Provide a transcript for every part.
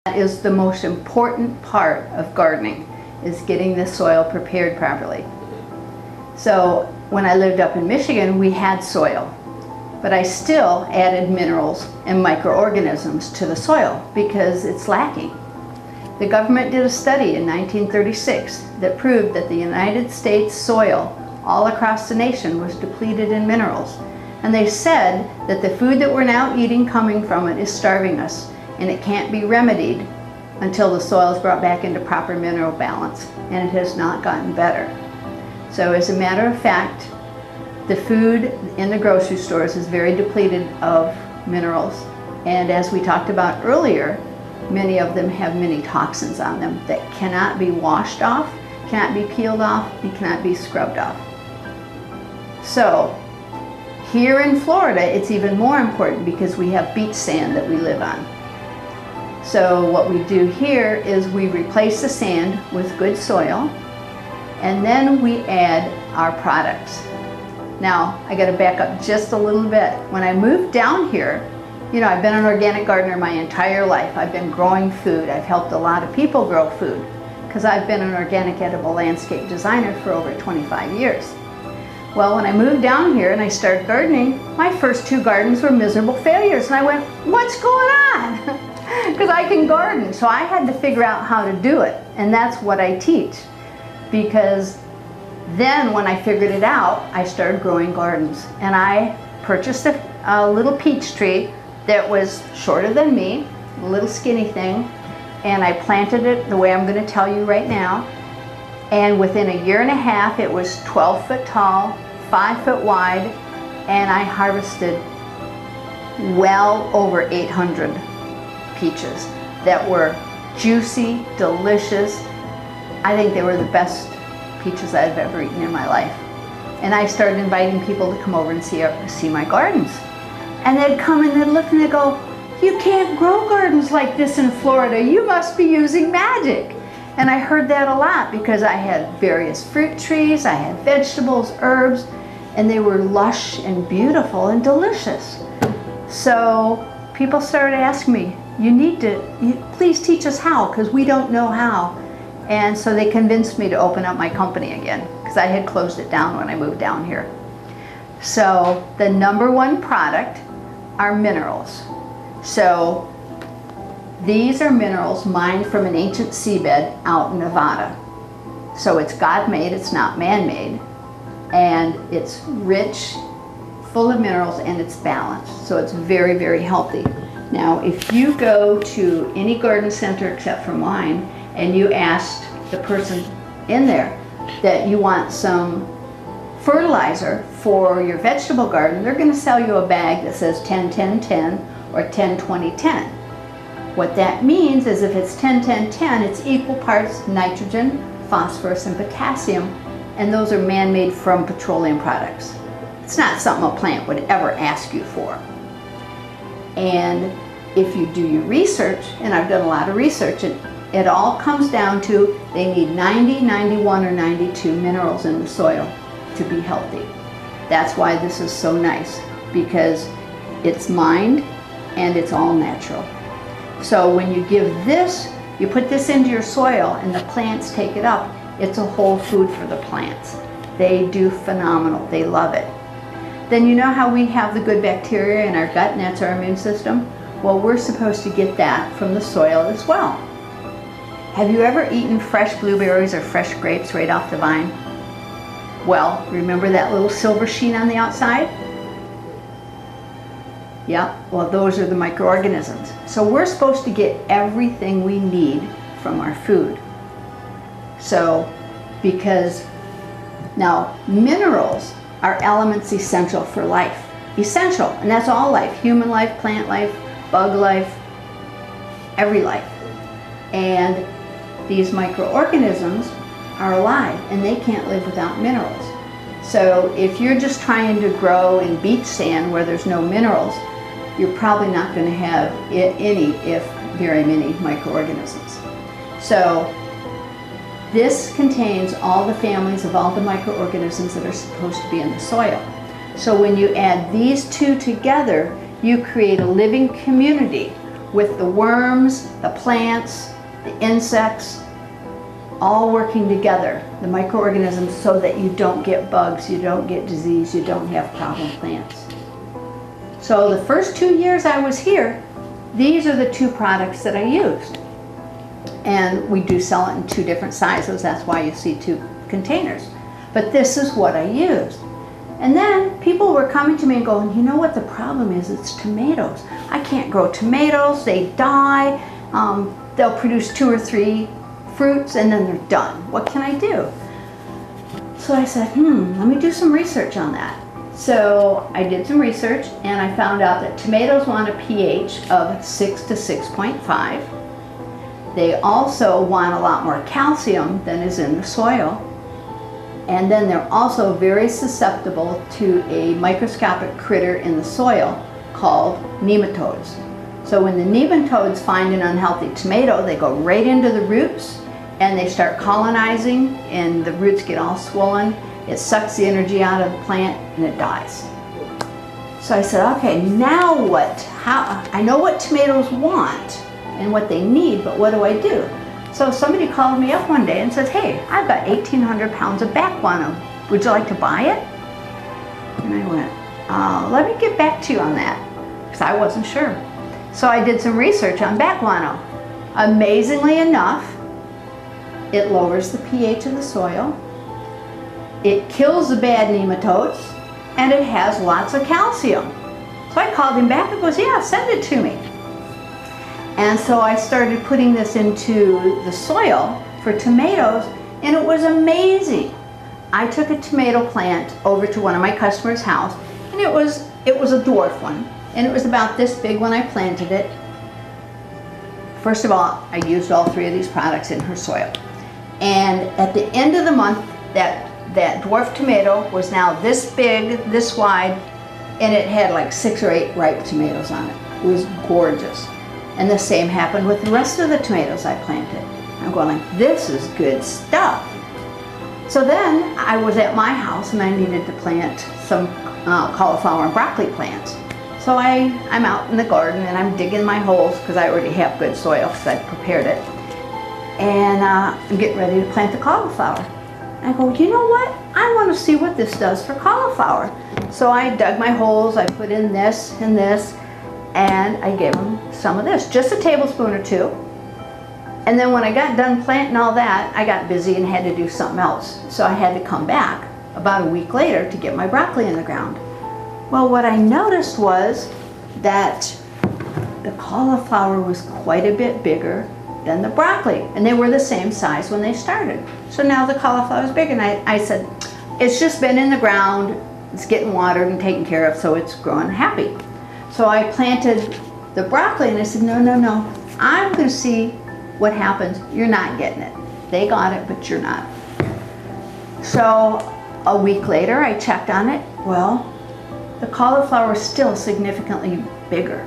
That is the most important part of gardening, is getting the soil prepared properly. So when I lived up in Michigan, we had soil, but I still added minerals and microorganisms to the soil because it's lacking. The government did a study in 1936 that proved that the United States soil all across the nation was depleted in minerals. And they said that the food that we're now eating coming from it is starving us, and it can't be remedied until the soil is brought back into proper mineral balance, and it has not gotten better. So as a matter of fact, the food in the grocery stores is very depleted of minerals, and as we talked about earlier, many of them have many toxins on them that cannot be washed off, cannot be peeled off, and cannot be scrubbed off. So here in Florida, it's even more important because we have beach sand that we live on. So what we do here is we replace the sand with good soil, and then we add our products. Now, I gotta back up just a little bit. When I moved down here, you know, I've been an organic gardener my entire life. I've been growing food. I've helped a lot of people grow food because I've been an organic edible landscape designer for over 25 years. Well, when I moved down here and I started gardening, my first 2 gardens were miserable failures, and I went, what's going on? Because I can garden, so I had to figure out how to do it, and that's what I teach. Because then when I figured it out, I started growing gardens, and I purchased a little peach tree that was shorter than me, a little skinny thing, and I planted it the way I'm going to tell you right now. And within a year and a half, it was 12 foot tall, 5 foot wide, and I harvested well over 800 peaches that were juicy, delicious. I think they were the best peaches I've ever eaten in my life. And I started inviting people to come over and see my gardens. And they'd come and they'd look and they'd go, you can't grow gardens like this in Florida. You must be using magic. And I heard that a lot because I had various fruit trees, I had vegetables, herbs, and they were lush and beautiful and delicious. So people started asking me, please teach us how, because we don't know how. And so they convinced me to open up my company again, because I had closed it down when I moved down here. So the #1 product are minerals. So these are minerals mined from an ancient seabed out in Nevada. So it's God-made, it's not man-made, and it's rich, full of minerals, and it's balanced. So it's very, very healthy. Now, if you go to any garden center except for mine, and you ask the person in there that you want some fertilizer for your vegetable garden, they're going to sell you a bag that says 10-10-10 or 10-20-10. What that means is if it's 10-10-10, it's equal parts nitrogen, phosphorus, and potassium, and those are man-made from petroleum products. It's not something a plant would ever ask you for. And if you do your research, and I've done a lot of research, it all comes down to they need 90, 91, or 92 minerals in the soil to be healthy. That's why this is so nice, because it's mined and it's all natural. So when you give this, you put this into your soil and the plants take it up, it's a whole food for the plants. They do phenomenal, they love it. Then you know how we have the good bacteria in our gut and that's our immune system? Well, we're supposed to get that from the soil as well. Have you ever eaten fresh blueberries or fresh grapes right off the vine? Well, remember that little silver sheen on the outside? Yeah, well, those are the microorganisms. So we're supposed to get everything we need from our food. So, because now minerals are elements essential for life. Essential, and that's all life. Human life, plant life, bug life, every life. And these microorganisms are alive and they can't live without minerals. So if you're just trying to grow in beach sand where there's no minerals, you're probably not going to have any, if very many, microorganisms. So this contains all the families of all the microorganisms that are supposed to be in the soil. So when you add these two together, you create a living community with the worms, the plants, the insects, all working together, the microorganisms, so that you don't get bugs, you don't get disease, you don't have problem plants. So the first 2 years I was here, these are the 2 products that I used. And we do sell it in 2 different sizes, that's why you see 2 containers. But this is what I used. And then people were coming to me and going, you know what the problem is? It's tomatoes. I can't grow tomatoes, they die, they'll produce 2 or 3 fruits and then they're done. What can I do? So I said, let me do some research on that. So I did some research and I found out that tomatoes want a pH of 6 to 6.5. They also want a lot more calcium than is in the soil. And then they're also very susceptible to a microscopic critter in the soil called nematodes. So when the nematodes find an unhealthy tomato, they go right into the roots and they start colonizing and the roots get all swollen. It sucks the energy out of the plant and it dies. So I said, okay, now what? I know what tomatoes want and what they need, but what do I do? So somebody called me up one day and says, hey, I've got 1,800 pounds of bat guano. Would you like to buy it? And I went, let me get back to you on that, because I wasn't sure. So I did some research on bat guano. Amazingly enough, it lowers the pH of the soil, it kills the bad nematodes, and it has lots of calcium. So I called him back and goes, yeah, send it to me. And so I started putting this into the soil for tomatoes, and it was amazing. I took a tomato plant over to one of my customers' house, and it was a dwarf one, and it was about this big when I planted it. First of all, I used all 3 of these products in her soil. And at the end of the month, that dwarf tomato was now this big, this wide, and it had like 6 or 8 ripe tomatoes on it. It was gorgeous. And the same happened with the rest of the tomatoes I planted. I'm going like, this is good stuff. So then I was at my house and I needed to plant some cauliflower and broccoli plants. So I'm out in the garden and I'm digging my holes because I already have good soil because I prepared it. And I'm getting ready to plant the cauliflower. I go, you know what? I want to see what this does for cauliflower. So I dug my holes, I put in this and this, and I gave them some of this, just a tablespoon or 2. And then when I got done planting all that, I got busy and had to do something else. So I had to come back about a week later to get my broccoli in the ground. Well, what I noticed was that the cauliflower was quite a bit bigger than the broccoli, and they were the same size when they started. So now the cauliflower is big, and I said, it's just been in the ground, it's getting watered and taken care of, so it's growing happy. So I planted the broccoli, and I said, no, I'm going to see what happens. You're not getting it. They got it, but you're not. So a week later, I checked on it. Well, the cauliflower is still significantly bigger.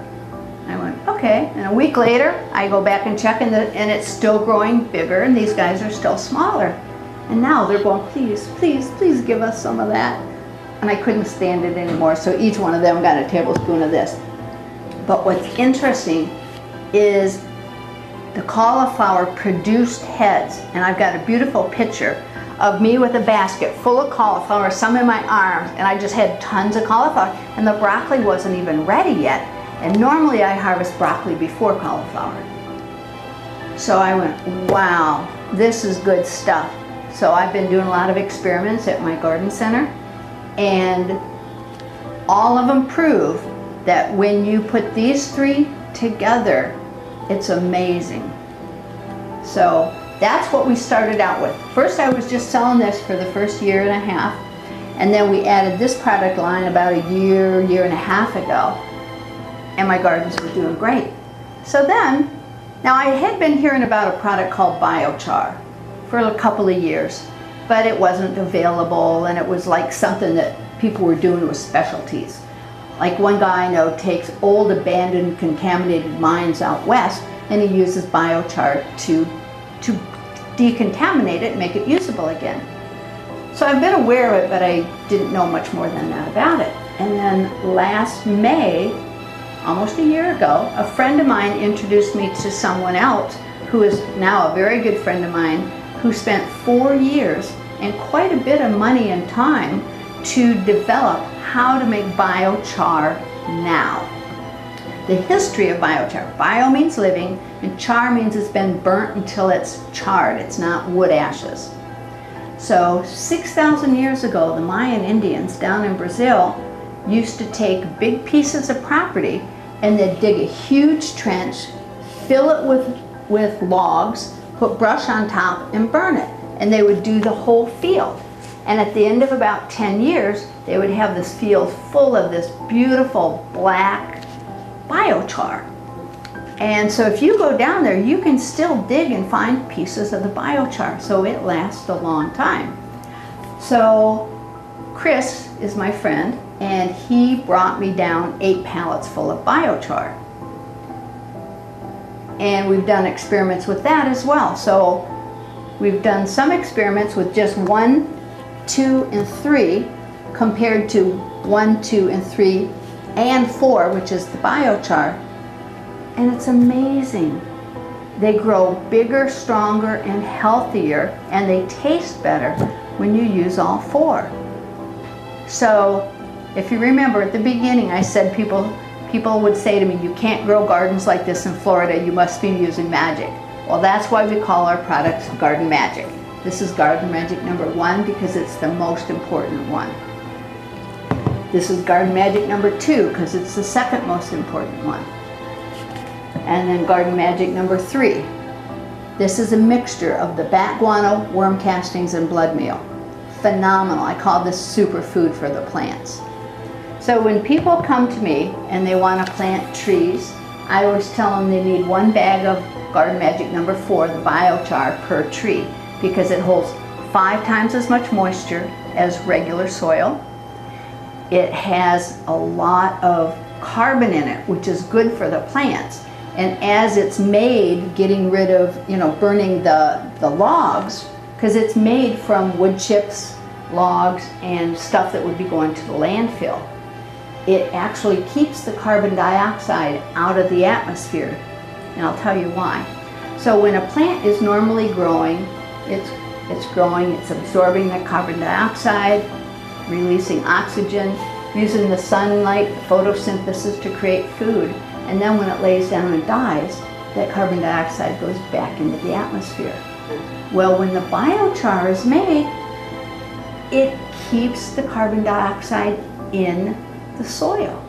I went, okay. And a week later, I go back and check, and it's still growing bigger, and these guys are still smaller. And now they're going, please, please, please give us some of that. And I couldn't stand it anymore, so each one of them got a tablespoon of this. But what's interesting is the cauliflower produced heads, and I've got a beautiful picture of me with a basket full of cauliflower, some in my arms, and I just had tons of cauliflower, and the broccoli wasn't even ready yet. And normally I harvest broccoli before cauliflower. So I went, wow, this is good stuff. So I've been doing a lot of experiments at my garden center, and all of them prove that when you put these 3 together, it's amazing. So that's what we started out with. First I was just selling this for the first 1.5 years, and then we added this product line about a year and a half ago, and my gardens were doing great. So then, now I had been hearing about a product called biochar for a couple of years, but it wasn't available, and it was like something that people were doing with specialties. Like one guy I know takes old abandoned contaminated mines out west, and he uses biochar to decontaminate it and make it usable again. So I've been aware of it, but I didn't know much more than that about it. And then last May, almost a year ago, a friend of mine introduced me to someone else who is now a very good friend of mine, who spent 4 years and quite a bit of money and time to develop how to make biochar now. The history of biochar. Bio means living, and char means it's been burnt until it's charred. It's not wood ashes. So 6,000 years ago, the Mayan Indians down in Brazil used to take big pieces of property and they'd dig a huge trench, fill it with logs, put brush on top, and burn it. And they would do the whole field. And at the end of about 10 years, they would have this field full of this beautiful black biochar. And so if you go down there, you can still dig and find pieces of the biochar, so it lasts a long time. So Chris is my friend, and he brought me down 8 pallets full of biochar. And we've done experiments with that as well. So we've done some experiments with just 1, 2, and 3 compared to 1, 2, and 3 and 4, which is the biochar. And it's amazing. They grow bigger, stronger, and healthier, and they taste better when you use all 4. So if you remember at the beginning, I said people would say to me, you can't grow gardens like this in Florida, you must be using magic. Well, that's why we call our products Garden Magic. This is Garden Magic number 1 because it's the most important one. This is Garden Magic number 2 because it's the second most important one. And then Garden Magic number 3. This is a mixture of the bat guano, worm castings, and blood meal. Phenomenal. I call this superfood for the plants. So when people come to me and they want to plant trees, I always tell them they need 1 bag of Garden Magic number 4, the biochar, per tree, because it holds 5 times as much moisture as regular soil. It has a lot of carbon in it, which is good for the plants. And as it's made, getting rid of, burning the logs, because it's made from wood chips, logs, and stuff that would be going to the landfill. It actually keeps the carbon dioxide out of the atmosphere. And I'll tell you why. So when a plant is normally growing, it's growing, it's absorbing the carbon dioxide, releasing oxygen, using the sunlight, photosynthesis to create food. And then when it lays down and dies, that carbon dioxide goes back into the atmosphere. Well, when the biochar is made, it keeps the carbon dioxide in the soil.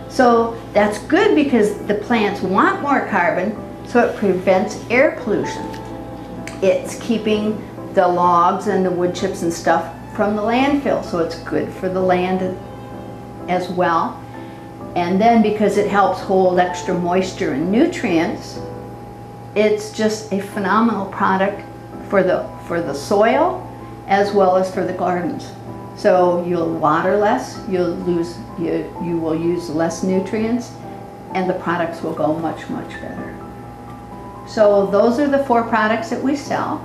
So that's good because the plants want more carbon, so it prevents air pollution. It's keeping the logs and the wood chips and stuff from the landfill, so it's good for the land as well. And then because it helps hold extra moisture and nutrients, it's just a phenomenal product for the soil as well as for the gardens. So you'll water less, you will use less nutrients, and the products will go much, much better. So those are the 4 products that we sell,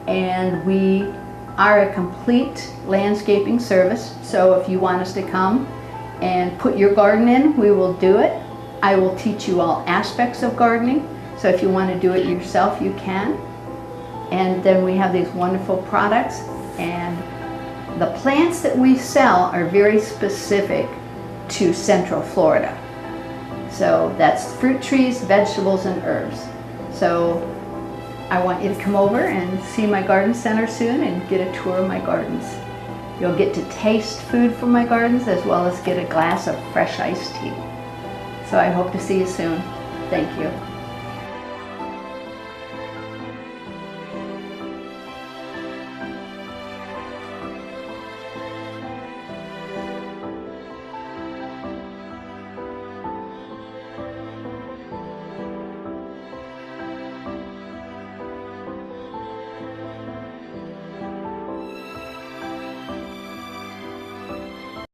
and we are a complete landscaping service. So if you want us to come and put your garden in, we will do it. I will teach you all aspects of gardening. So if you want to do it yourself, you can. And then we have these wonderful products, and the plants that we sell are very specific to Central Florida. So that's fruit trees, vegetables, and herbs. So I want you to come over and see my garden center soon and get a tour of my gardens. You'll get to taste food from my gardens as well as get a glass of fresh iced tea. So I hope to see you soon. Thank you.